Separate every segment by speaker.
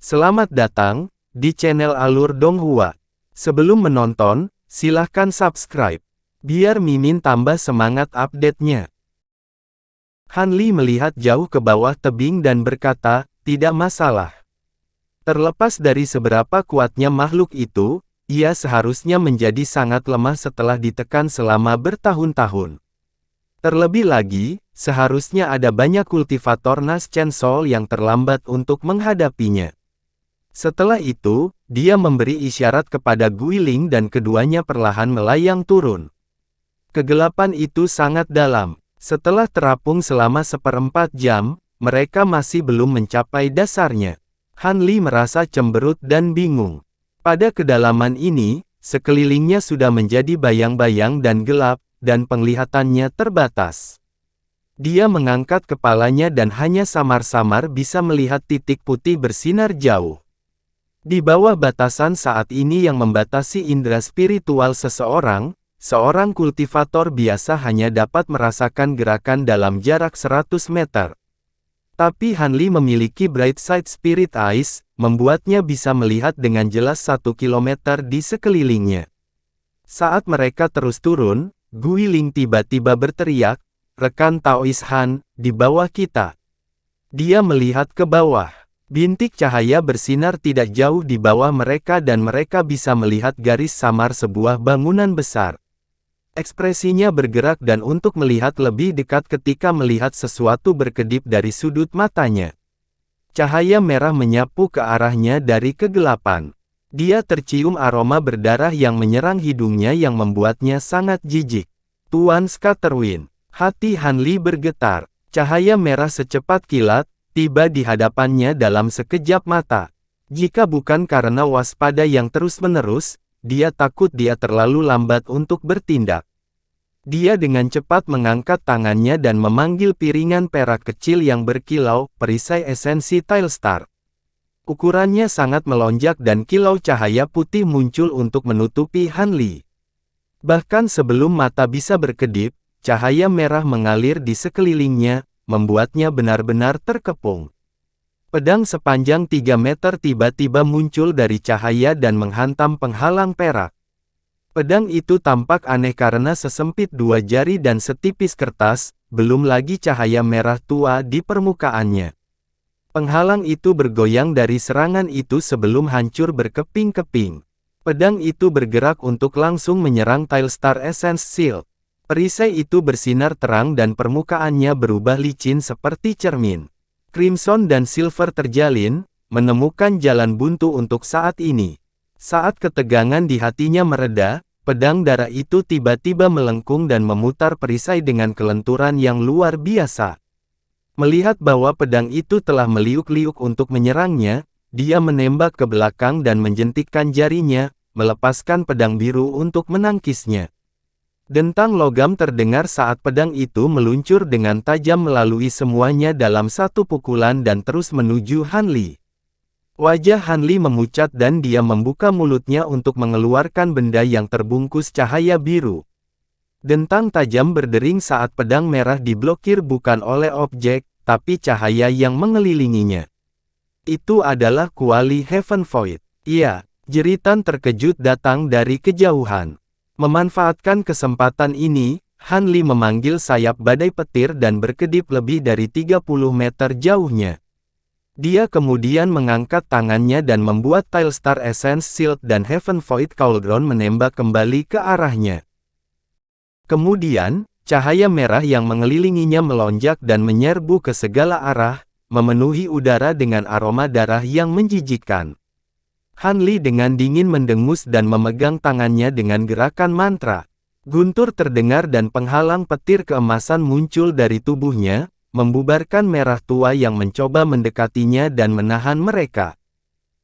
Speaker 1: Selamat datang di channel Alur Donghua. Sebelum menonton, silahkan subscribe, biar Mimin tambah semangat update-nya. Han Li melihat jauh ke bawah tebing dan berkata, tidak masalah. Terlepas dari seberapa kuatnya makhluk itu, ia seharusnya menjadi sangat lemah setelah ditekan selama bertahun-tahun. Terlebih lagi, seharusnya ada banyak kultivator Nas Chainsaw yang terlambat untuk menghadapinya. Setelah itu, dia memberi isyarat kepada Guiling dan keduanya perlahan melayang turun. Kegelapan itu sangat dalam. Setelah terapung selama 1/4 jam, mereka masih belum mencapai dasarnya. Han Li merasa cemberut dan bingung. Pada kedalaman ini, sekelilingnya sudah menjadi bayang-bayang dan gelap, dan penglihatannya terbatas. Dia mengangkat kepalanya dan hanya samar-samar bisa melihat titik putih bersinar jauh. Di bawah batasan saat ini yang membatasi indera spiritual seseorang, seorang kultivator biasa hanya dapat merasakan gerakan dalam jarak 100 meter. Tapi Han Li memiliki Bright Side Spirit Eyes, membuatnya bisa melihat dengan jelas 1 kilometer di sekelilingnya. Saat mereka terus turun, Guiling tiba-tiba berteriak, "Rekan Taois Han, di bawah kita." Dia melihat ke bawah. Bintik cahaya bersinar tidak jauh di bawah mereka dan mereka bisa melihat garis samar sebuah bangunan besar. Ekspresinya bergerak dan untuk melihat lebih dekat ketika melihat sesuatu berkedip dari sudut matanya. Cahaya merah menyapu ke arahnya dari kegelapan. Dia tercium aroma berdarah yang menyerang hidungnya yang membuatnya sangat jijik. Tuan Scatterwind. Hati Han Li bergetar. Cahaya merah secepat kilat tiba di hadapannya dalam sekejap mata. Jika bukan karena waspada yang terus-menerus, dia takut dia terlalu lambat untuk bertindak. Dia dengan cepat mengangkat tangannya dan memanggil piringan perak kecil yang berkilau, perisai esensi Tailstar. Ukurannya sangat melonjak dan kilau cahaya putih muncul untuk menutupi Han Li. Bahkan sebelum mata bisa berkedip, cahaya merah mengalir di sekelilingnya, membuatnya benar-benar terkepung. Pedang sepanjang 3 meter tiba-tiba muncul dari cahaya dan menghantam penghalang perak. Pedang itu tampak aneh karena sesempit 2 jari dan setipis kertas, belum lagi cahaya merah tua di permukaannya. Penghalang itu bergoyang dari serangan itu sebelum hancur berkeping-keping. Pedang itu bergerak untuk langsung menyerang Tailstar Essence Shield. Perisai itu bersinar terang dan permukaannya berubah licin seperti cermin. Crimson dan Silver terjalin, menemukan jalan buntu untuk saat ini. Saat ketegangan di hatinya mereda, pedang darah itu tiba-tiba melengkung dan memutar perisai dengan kelenturan yang luar biasa. Melihat bahwa pedang itu telah meliuk-liuk untuk menyerangnya, dia menembak ke belakang dan menjentikkan jarinya, melepaskan pedang biru untuk menangkisnya. Dentang logam terdengar saat pedang itu meluncur dengan tajam melalui semuanya dalam satu pukulan dan terus menuju Han Li. Wajah Han Li memucat dan dia membuka mulutnya untuk mengeluarkan benda yang terbungkus cahaya biru. Dentang tajam berdering saat pedang merah diblokir bukan oleh objek, tapi cahaya yang mengelilinginya. Itu adalah kuali Heaven Void. Iya, jeritan terkejut datang dari kejauhan. Memanfaatkan kesempatan ini, Han Li memanggil sayap badai petir dan berkedip lebih dari 30 meter jauhnya. Dia kemudian mengangkat tangannya dan membuat Tailstar Essence Shield dan Heaven Void Cauldron menembak kembali ke arahnya. Kemudian, cahaya merah yang mengelilinginya melonjak dan menyerbu ke segala arah, memenuhi udara dengan aroma darah yang menjijikkan. Han Li dengan dingin mendengus dan memegang tangannya dengan gerakan mantra. Guntur terdengar dan penghalang petir keemasan muncul dari tubuhnya, membubarkan merah tua yang mencoba mendekatinya dan menahan mereka.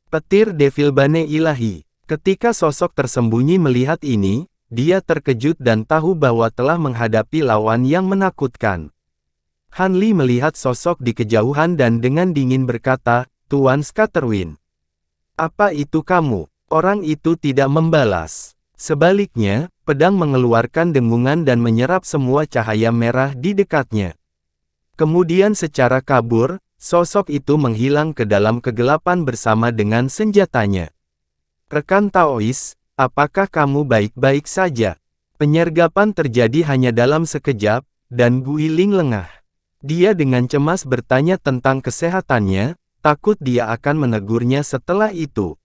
Speaker 1: Petir Devil Bane Ilahi. Ketika sosok tersembunyi melihat ini, dia terkejut dan tahu bahwa telah menghadapi lawan yang menakutkan. Han Li melihat sosok di kejauhan dan dengan dingin berkata, "Tuan Scatterwind. Apa itu kamu?" Orang itu tidak membalas. Sebaliknya, pedang mengeluarkan dengungan dan menyerap semua cahaya merah di dekatnya. Kemudian secara kabur, sosok itu menghilang ke dalam kegelapan bersama dengan senjatanya. Rekan Taois, apakah kamu baik-baik saja? Penyergapan terjadi hanya dalam sekejap, dan Guiling lengah. Dia dengan cemas bertanya tentang kesehatannya, takut dia akan menegurnya setelah itu.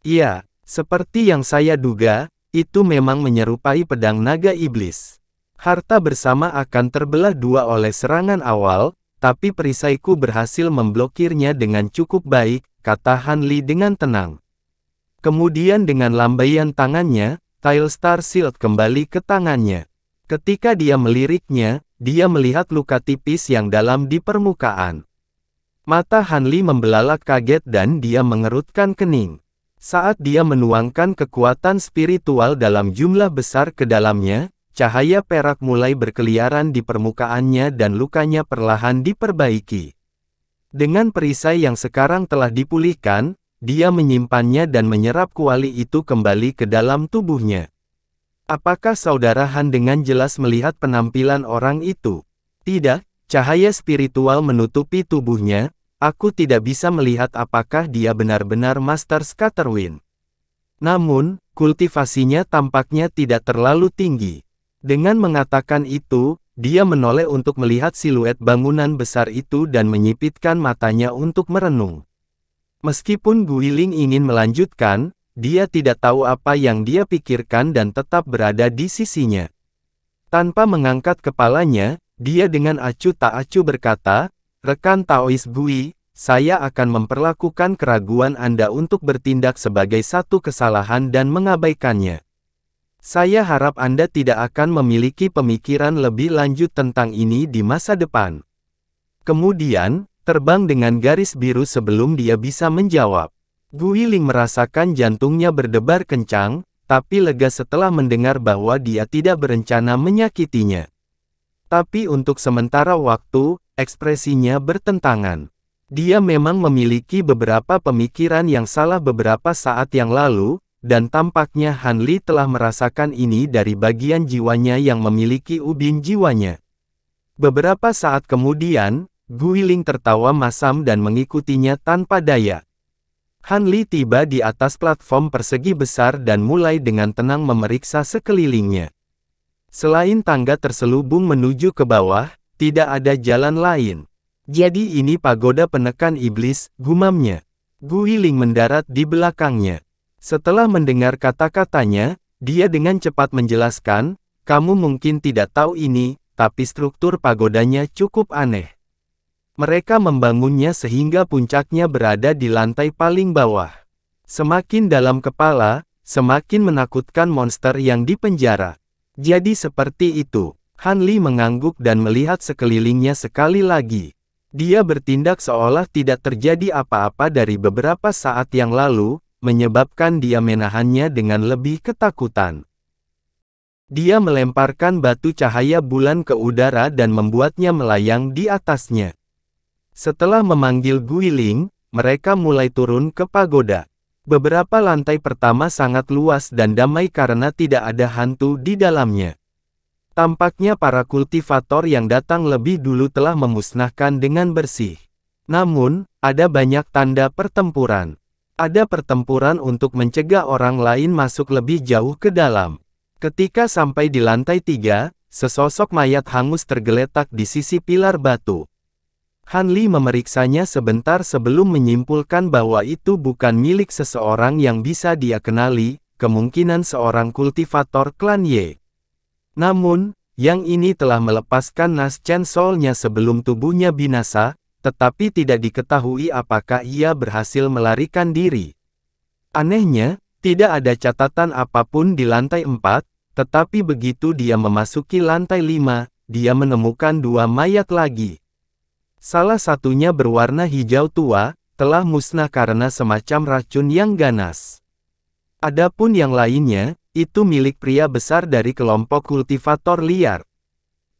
Speaker 1: Iya, seperti yang saya duga, itu memang menyerupai pedang naga iblis. Harta bersama akan terbelah dua oleh serangan awal, tapi perisaiku berhasil memblokirnya dengan cukup baik, kata Han Li dengan tenang. Kemudian dengan lambaian tangannya, Tile Star Shield kembali ke tangannya. Ketika dia meliriknya, dia melihat luka tipis yang dalam di permukaan. Mata Han Li membelalak kaget dan dia mengerutkan kening. Saat dia menuangkan kekuatan spiritual dalam jumlah besar ke dalamnya, cahaya perak mulai berkeliaran di permukaannya dan lukanya perlahan diperbaiki. Dengan perisai yang sekarang telah dipulihkan, dia menyimpannya dan menyerap kuali itu kembali ke dalam tubuhnya. Apakah saudara Han dengan jelas melihat penampilan orang itu? Tidak, cahaya spiritual menutupi tubuhnya, aku tidak bisa melihat apakah dia benar-benar Master Scatterwind. Namun, kultivasinya tampaknya tidak terlalu tinggi. Dengan mengatakan itu, dia menoleh untuk melihat siluet bangunan besar itu dan menyipitkan matanya untuk merenung. Meskipun Guiling ingin melanjutkan, dia tidak tahu apa yang dia pikirkan dan tetap berada di sisinya. Tanpa mengangkat kepalanya, dia dengan acuh tak acuh berkata, "Rekan Taois Gui, saya akan memperlakukan keraguan Anda untuk bertindak sebagai satu kesalahan dan mengabaikannya. Saya harap Anda tidak akan memiliki pemikiran lebih lanjut tentang ini di masa depan." Kemudian, terbang dengan garis biru sebelum dia bisa menjawab. Guiling merasakan jantungnya berdebar kencang, tapi lega setelah mendengar bahwa dia tidak berencana menyakitinya. Tapi untuk sementara waktu, ekspresinya bertentangan. Dia memang memiliki beberapa pemikiran yang salah beberapa saat yang lalu, dan tampaknya Han Li telah merasakan ini dari bagian jiwanya yang memiliki ubin jiwanya. Beberapa saat kemudian, Guiling tertawa masam dan mengikutinya tanpa daya. Han Li tiba di atas platform persegi besar dan mulai dengan tenang memeriksa sekelilingnya. Selain tangga terselubung menuju ke bawah, tidak ada jalan lain. Jadi ini pagoda penekan iblis, gumamnya. Guiling mendarat di belakangnya. Setelah mendengar kata-katanya, dia dengan cepat menjelaskan, "Kamu mungkin tidak tahu ini, tapi struktur pagodanya cukup aneh. Mereka membangunnya sehingga puncaknya berada di lantai paling bawah. Semakin dalam kepala, semakin menakutkan monster yang dipenjara. Jadi seperti itu." Han Li mengangguk dan melihat sekelilingnya sekali lagi. Dia bertindak seolah tidak terjadi apa-apa dari beberapa saat yang lalu, menyebabkan dia menahannya dengan lebih ketakutan. Dia melemparkan batu cahaya bulan ke udara dan membuatnya melayang di atasnya. Setelah memanggil Guiling, mereka mulai turun ke pagoda. Beberapa lantai pertama sangat luas dan damai karena tidak ada hantu di dalamnya. Tampaknya para kultivator yang datang lebih dulu telah memusnahkan dengan bersih. Namun, ada banyak tanda pertempuran. Ada pertempuran untuk mencegah orang lain masuk lebih jauh ke dalam. Ketika sampai di lantai 3, sesosok mayat hangus tergeletak di sisi pilar batu. Han Li memeriksanya sebentar sebelum menyimpulkan bahwa itu bukan milik seseorang yang bisa dia kenali, kemungkinan seorang kultivator klan Ye. Namun, yang ini telah melepaskan Nas Chen Soul-nya sebelum tubuhnya binasa, tetapi tidak diketahui apakah ia berhasil melarikan diri. Anehnya, tidak ada catatan apapun di lantai 4, tetapi begitu dia memasuki lantai 5, dia menemukan 2 mayat lagi. Salah satunya berwarna hijau tua, telah musnah karena semacam racun yang ganas. Adapun yang lainnya, itu milik pria besar dari kelompok kultivator liar.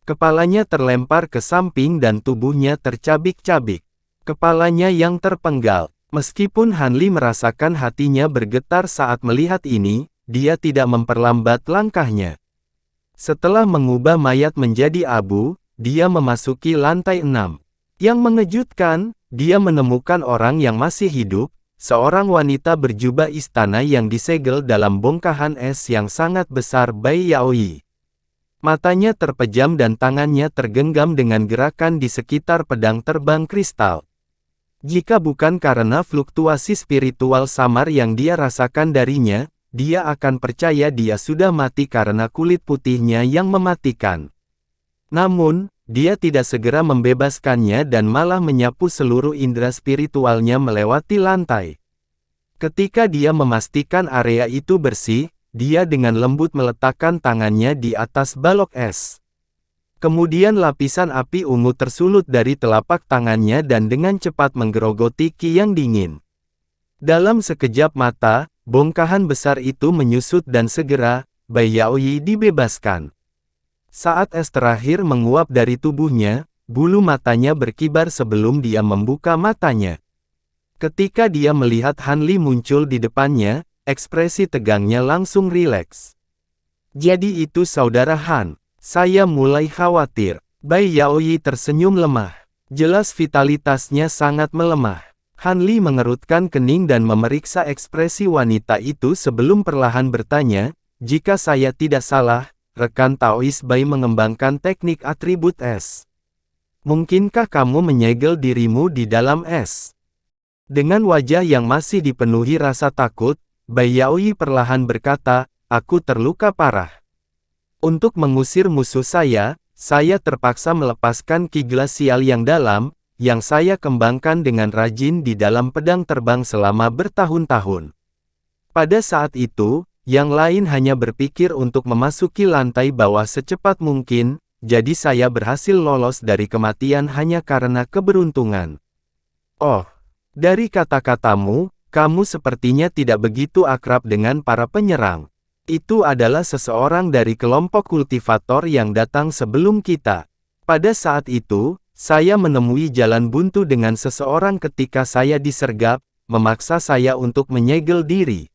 Speaker 1: Kepalanya terlempar ke samping dan tubuhnya tercabik-cabik. Kepalanya yang terpenggal. Meskipun Han Li merasakan hatinya bergetar saat melihat ini, dia tidak memperlambat langkahnya. Setelah mengubah mayat menjadi abu, dia memasuki lantai 6. Yang mengejutkan, dia menemukan orang yang masih hidup, seorang wanita berjubah istana yang disegel dalam bongkahan es yang sangat besar Bai Yaoyi. Matanya terpejam dan tangannya tergenggam dengan gerakan di sekitar pedang terbang kristal. Jika bukan karena fluktuasi spiritual samar yang dia rasakan darinya, dia akan percaya dia sudah mati karena kulit putihnya yang mematikan. Namun, dia tidak segera membebaskannya dan malah menyapu seluruh indera spiritualnya melewati lantai. Ketika dia memastikan area itu bersih, dia dengan lembut meletakkan tangannya di atas balok es. Kemudian lapisan api ungu tersulut dari telapak tangannya dan dengan cepat menggerogoti ki yang dingin. Dalam sekejap mata, bongkahan besar itu menyusut dan segera, Bai Yaoyi dibebaskan. Saat es terakhir menguap dari tubuhnya, bulu matanya berkibar sebelum dia membuka matanya. Ketika dia melihat Han Li muncul di depannya, ekspresi tegangnya langsung rileks. Jadi itu saudara Han, saya mulai khawatir. Bai Yaoyi tersenyum lemah. Jelas vitalitasnya sangat melemah. Han Li mengerutkan kening dan memeriksa ekspresi wanita itu sebelum perlahan bertanya, jika saya tidak salah, rekan Taois Bai mengembangkan teknik atribut es. Mungkinkah kamu menyegel dirimu di dalam es? Dengan wajah yang masih dipenuhi rasa takut, Bai Yaoyi perlahan berkata, aku terluka parah. Untuk mengusir musuh saya terpaksa melepaskan ki glasial yang dalam, yang saya kembangkan dengan rajin di dalam pedang terbang selama bertahun-tahun. Pada saat itu, yang lain hanya berpikir untuk memasuki lantai bawah secepat mungkin, jadi saya berhasil lolos dari kematian hanya karena keberuntungan. Oh, dari kata-katamu, kamu sepertinya tidak begitu akrab dengan para penyerang. Itu adalah seseorang dari kelompok kultivator yang datang sebelum kita. Pada saat itu, saya menemui jalan buntu dengan seseorang ketika saya disergap, memaksa saya untuk menyegel diri.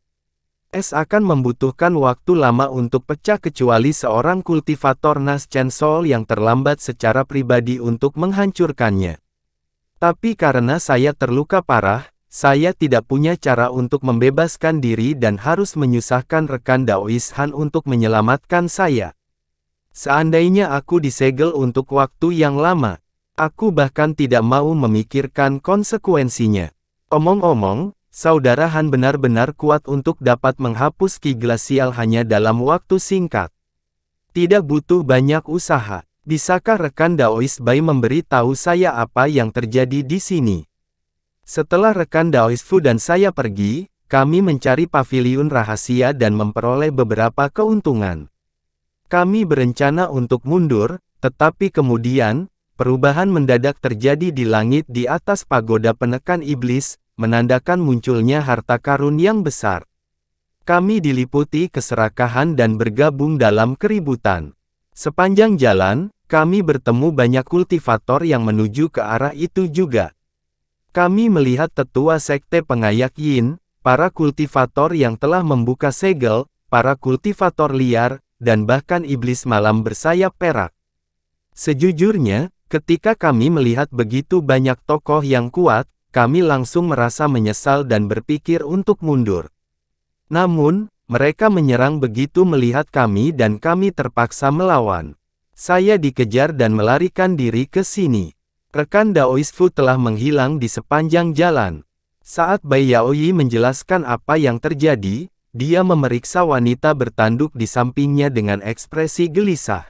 Speaker 1: Es akan membutuhkan waktu lama untuk pecah kecuali seorang kultivator Nas Chen Sol yang terlambat secara pribadi untuk menghancurkannya. Tapi karena saya terluka parah, saya tidak punya cara untuk membebaskan diri dan harus menyusahkan rekan Daois Han untuk menyelamatkan saya. Seandainya aku disegel untuk waktu yang lama, aku bahkan tidak mau memikirkan konsekuensinya. Omong-omong, Saudara Han benar-benar kuat untuk dapat menghapus ki glasial hanya dalam waktu singkat. Tidak butuh banyak usaha. Bisakah rekan Daois Bai memberi tahu saya apa yang terjadi di sini? Setelah rekan Daois Fu dan saya pergi, kami mencari paviliun rahasia dan memperoleh beberapa keuntungan. Kami berencana untuk mundur, tetapi kemudian, perubahan mendadak terjadi di langit di atas pagoda penekan iblis, menandakan munculnya harta karun yang besar. Kami diliputi keserakahan dan bergabung dalam keributan. Sepanjang jalan, kami bertemu banyak kultivator yang menuju ke arah itu juga. Kami melihat tetua sekte pengayak Yin, para kultivator yang telah membuka segel, para kultivator liar, dan bahkan iblis malam bersayap perak. Sejujurnya, ketika kami melihat begitu banyak tokoh yang kuat, kami langsung merasa menyesal dan berpikir untuk mundur. Namun, mereka menyerang begitu melihat kami dan kami terpaksa melawan. Saya dikejar dan melarikan diri ke sini. Rekan Daois Fu telah menghilang di sepanjang jalan. Saat Bai Yaoyi menjelaskan apa yang terjadi, dia memeriksa wanita bertanduk di sampingnya dengan ekspresi gelisah.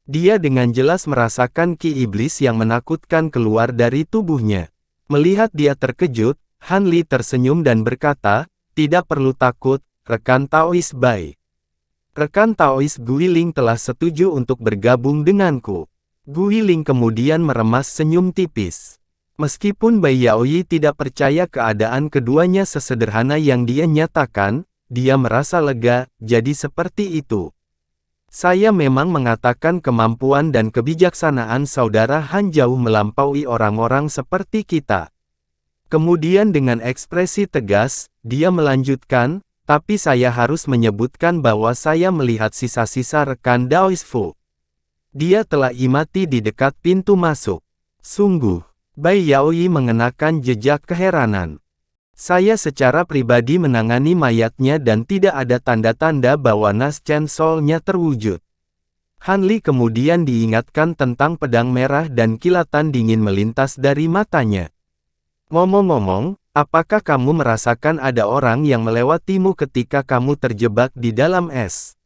Speaker 1: Dia dengan jelas merasakan ki iblis yang menakutkan keluar dari tubuhnya. Melihat dia terkejut, Han Li tersenyum dan berkata, tidak perlu takut, rekan Taois Bai. Rekan Taois Guiling telah setuju untuk bergabung denganku. Guiling kemudian meremas senyum tipis. Meskipun Bai Yaoyi tidak percaya keadaan keduanya sesederhana yang dia nyatakan, dia merasa lega, jadi seperti itu. Saya memang mengatakan kemampuan dan kebijaksanaan saudara Han jauh melampaui orang-orang seperti kita. Kemudian dengan ekspresi tegas, dia melanjutkan, tapi saya harus menyebutkan bahwa saya melihat sisa-sisa rekan Daois Fu. Dia telah mati di dekat pintu masuk. Sungguh, Bai Yaoyi mengenakan jejak keheranan. Saya secara pribadi menangani mayatnya dan tidak ada tanda-tanda bahwa Nas Chen Soul-nya terwujud. Han Li kemudian diingatkan tentang pedang merah dan kilatan dingin melintas dari matanya. Ngomong-ngomong, apakah kamu merasakan ada orang yang melewatimu ketika kamu terjebak di dalam es?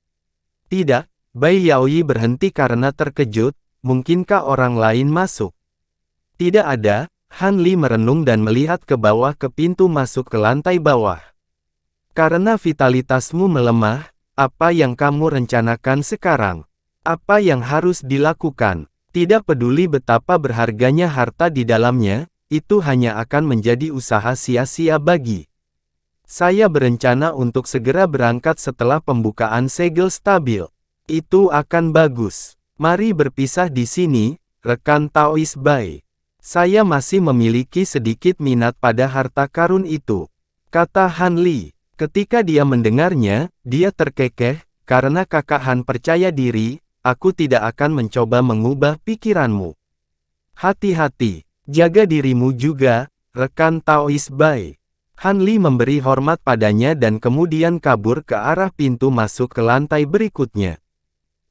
Speaker 1: Tidak, Bai Yaoyi berhenti karena terkejut, mungkinkah orang lain masuk? Tidak ada. Han Li merenung dan melihat ke bawah ke pintu masuk ke lantai bawah. Karena vitalitasmu melemah, apa yang kamu rencanakan sekarang? Apa yang harus dilakukan? Tidak peduli betapa berharganya harta di dalamnya, itu hanya akan menjadi usaha sia-sia bagi. Saya berencana untuk segera berangkat setelah pembukaan segel stabil. Itu akan bagus. Mari berpisah di sini, rekan Taois Bai. Saya masih memiliki sedikit minat pada harta karun itu, kata Han Li. Ketika dia mendengarnya, dia terkekeh, karena kakak Han percaya diri, aku tidak akan mencoba mengubah pikiranmu. Hati-hati, jaga dirimu juga, rekan Taois Bai. Han Li memberi hormat padanya dan kemudian kabur ke arah pintu masuk ke lantai berikutnya.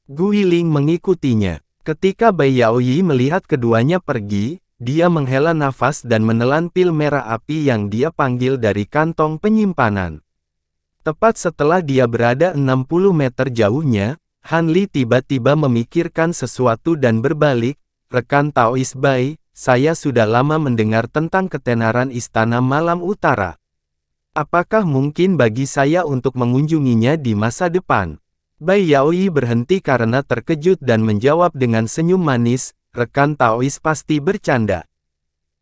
Speaker 1: Guiling mengikutinya. Ketika Bai Yaoyi melihat keduanya pergi, dia menghela nafas dan menelan pil merah api yang dia panggil dari kantong penyimpanan. Tepat setelah dia berada 60 meter jauhnya, Han Li tiba-tiba memikirkan sesuatu dan berbalik, rekan Taois Bai, saya sudah lama mendengar tentang ketenaran Istana Malam Utara. Apakah mungkin bagi saya untuk mengunjunginya di masa depan? Bai Yaoyi berhenti karena terkejut dan menjawab dengan senyum manis, rekan Taois pasti bercanda.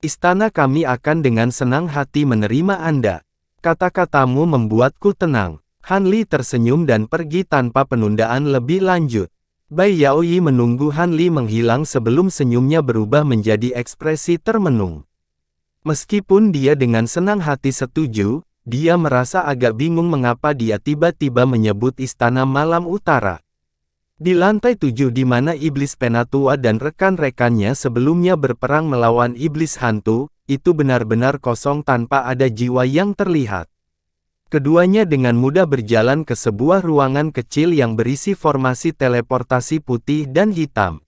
Speaker 1: Istana kami akan dengan senang hati menerima Anda. Kata-katamu membuatku tenang. Han Li tersenyum dan pergi tanpa penundaan lebih lanjut. Bai Yaoyi menunggu Han Li menghilang sebelum senyumnya berubah menjadi ekspresi termenung. Meskipun dia dengan senang hati setuju, dia merasa agak bingung mengapa dia tiba-tiba menyebut Istana Malam Utara. Di lantai 7 di mana iblis penatua dan rekan-rekannya sebelumnya berperang melawan iblis hantu, itu benar-benar kosong tanpa ada jiwa yang terlihat. Keduanya dengan mudah berjalan ke sebuah ruangan kecil yang berisi formasi teleportasi putih dan hitam.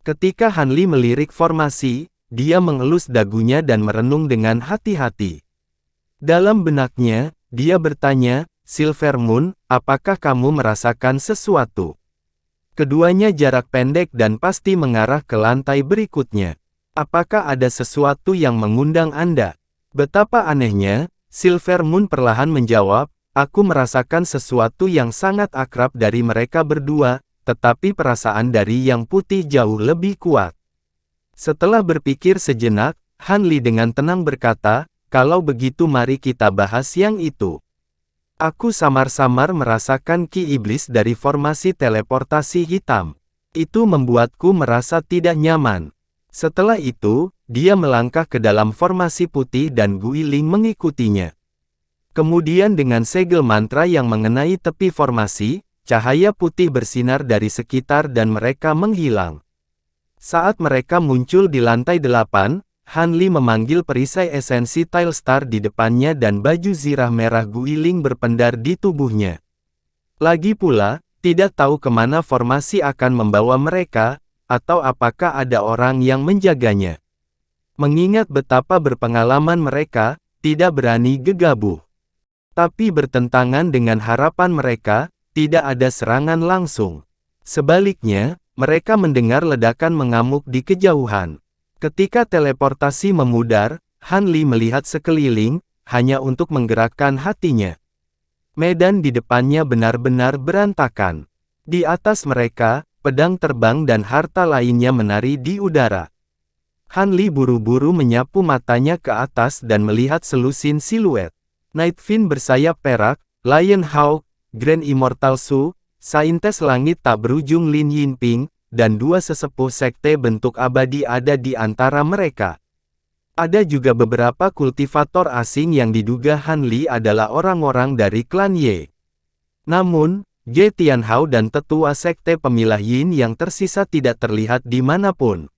Speaker 1: Ketika Han Li melirik formasi, dia mengelus dagunya dan merenung dengan hati-hati. Dalam benaknya, dia bertanya, Silver Moon, apakah kamu merasakan sesuatu? Keduanya jarak pendek dan pasti mengarah ke lantai berikutnya. Apakah ada sesuatu yang mengundang Anda? Betapa anehnya, Silver Moon perlahan menjawab, aku merasakan sesuatu yang sangat akrab dari mereka berdua, tetapi perasaan dari yang putih jauh lebih kuat. Setelah berpikir sejenak, Han Li dengan tenang berkata, kalau begitu mari kita bahas yang itu. Aku samar-samar merasakan ki iblis dari formasi teleportasi hitam. Itu membuatku merasa tidak nyaman. Setelah itu, dia melangkah ke dalam formasi putih dan Guiling mengikutinya. Kemudian dengan segel mantra yang mengenai tepi formasi, cahaya putih bersinar dari sekitar dan mereka menghilang. Saat mereka muncul di lantai 8, Han Li memanggil perisai esensi Tile Star di depannya dan baju zirah merah Guiling berpendar di tubuhnya. Lagi pula, tidak tahu kemana formasi akan membawa mereka, atau apakah ada orang yang menjaganya. Mengingat betapa berpengalaman mereka, tidak berani gegabah. Tapi bertentangan dengan harapan mereka, tidak ada serangan langsung. Sebaliknya, mereka mendengar ledakan mengamuk di kejauhan. Ketika teleportasi memudar, Han Li melihat sekeliling, hanya untuk menggerakkan hatinya. Medan di depannya benar-benar berantakan. Di atas mereka, pedang terbang dan harta lainnya menari di udara. Han Li buru-buru menyapu matanya ke atas dan melihat selusin siluet. Night Fiend bersayap perak, Lion Hawk, Grand Immortal Su, Saintes Langit tak berujung Lin Yinping, dan dua sesepuh sekte bentuk abadi ada di antara mereka. Ada juga beberapa kultivator asing yang diduga Han Li adalah orang-orang dari klan Ye. Namun, Ge Tianhao dan tetua sekte pemilah Yin yang tersisa tidak terlihat dimanapun.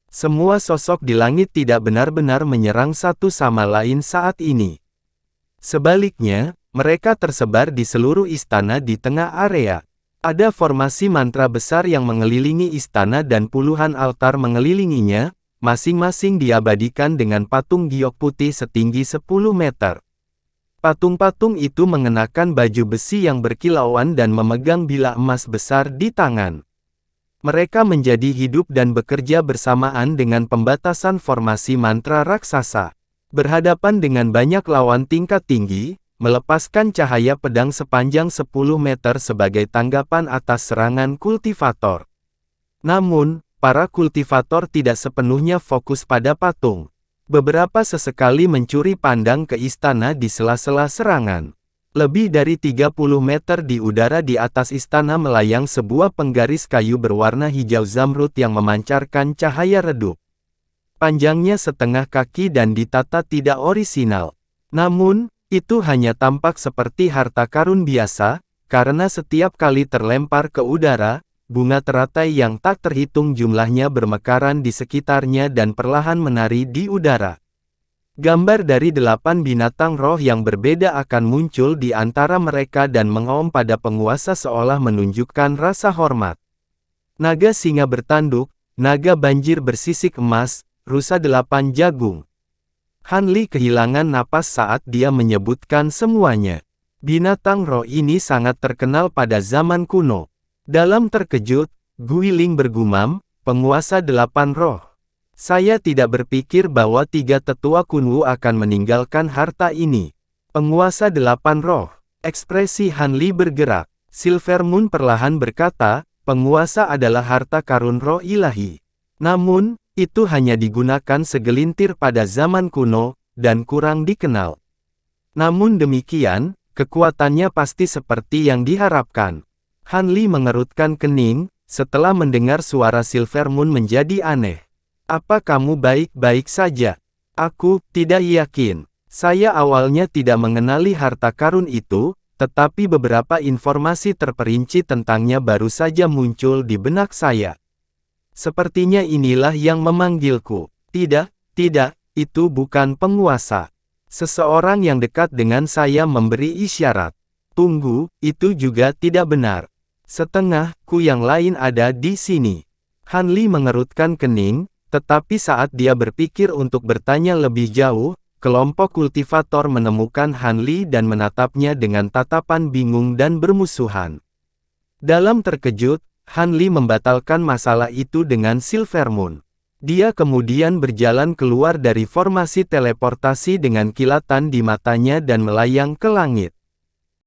Speaker 1: Semua sosok di langit tidak benar-benar menyerang satu sama lain saat ini. Sebaliknya, mereka tersebar di seluruh istana di tengah area. Ada formasi mantra besar yang mengelilingi istana dan puluhan altar mengelilinginya, masing-masing diabadikan dengan patung giok putih setinggi 10 meter. Patung-patung itu mengenakan baju besi yang berkilauan dan memegang bilah emas besar di tangan. Mereka menjadi hidup dan bekerja bersamaan dengan pembatasan formasi mantra raksasa. Berhadapan dengan banyak lawan tingkat tinggi, melepaskan cahaya pedang sepanjang 10 meter sebagai tanggapan atas serangan kultivator. Namun, para kultivator tidak sepenuhnya fokus pada patung. Beberapa sesekali mencuri pandang ke istana di sela-sela serangan. Lebih dari 30 meter di udara di atas istana melayang sebuah penggaris kayu berwarna hijau zamrud yang memancarkan cahaya redup. Panjangnya setengah kaki dan ditata tidak orisinal. Namun, itu hanya tampak seperti harta karun biasa, karena setiap kali terlempar ke udara, bunga teratai yang tak terhitung jumlahnya bermekaran di sekitarnya dan perlahan menari di udara. Gambar dari 8 binatang roh yang berbeda akan muncul di antara mereka dan mengaum pada penguasa seolah menunjukkan rasa hormat. Naga singa bertanduk, naga banjir bersisik emas, rusa 8 jagung. Han Li kehilangan napas saat dia menyebutkan semuanya. Binatang roh ini sangat terkenal pada zaman kuno. Dalam terkejut, Guiling bergumam, penguasa 8 roh. Saya tidak berpikir bahwa 3 tetua Kunwu akan meninggalkan harta ini. Penguasa 8 roh. Ekspresi Han Li bergerak. Silver Moon perlahan berkata, penguasa adalah harta karun roh ilahi. Namun, itu hanya digunakan segelintir pada zaman kuno, dan kurang dikenal. Namun demikian, kekuatannya pasti seperti yang diharapkan. Han Li mengerutkan kening, setelah mendengar suara Silver Moon menjadi aneh. Apa kamu baik-baik saja? Aku tidak yakin. Saya awalnya tidak mengenali harta karun itu, tetapi beberapa informasi terperinci tentangnya baru saja muncul di benak saya. Sepertinya inilah yang memanggilku. Tidak, itu bukan penguasa. Seseorang yang dekat dengan saya memberi isyarat. Tunggu, itu juga tidak benar. Setengah ku yang lain ada di sini. Han Li mengerutkan kening, tetapi saat dia berpikir untuk bertanya lebih jauh, kelompok kultivator menemukan Han Li dan menatapnya dengan tatapan bingung dan bermusuhan. Dalam terkejut, Han Li membatalkan masalah itu dengan Silver Moon. Dia kemudian berjalan keluar dari formasi teleportasi dengan kilatan di matanya dan melayang ke langit.